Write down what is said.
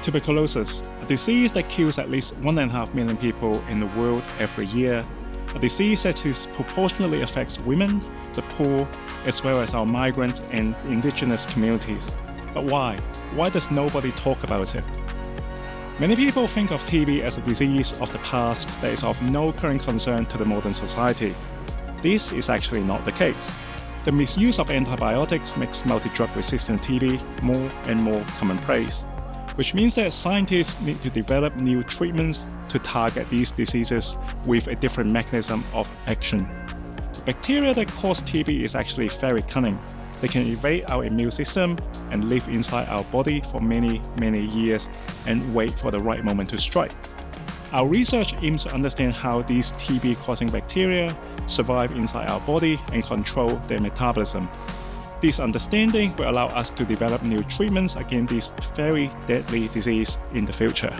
Tuberculosis, a disease that kills at least 1.5 million people in the world every year, a disease that disproportionately affects women, the poor, as well as our migrant and indigenous communities. But why? Why does nobody talk about it? Many people think of TB as a disease of the past that is of no current concern to the modern society. This is actually not the case. The misuse of antibiotics makes multi-drug resistant TB more and more commonplace, which means that scientists need to develop new treatments to target these diseases with a different mechanism of action. The bacteria that cause TB is actually very cunning. They can evade our immune system and live inside our body for many, many years and wait for the right moment to strike. Our research aims to understand how these TB-causing bacteria survive inside our body and control their metabolism. This understanding will allow us to develop new treatments against this very deadly disease in the future.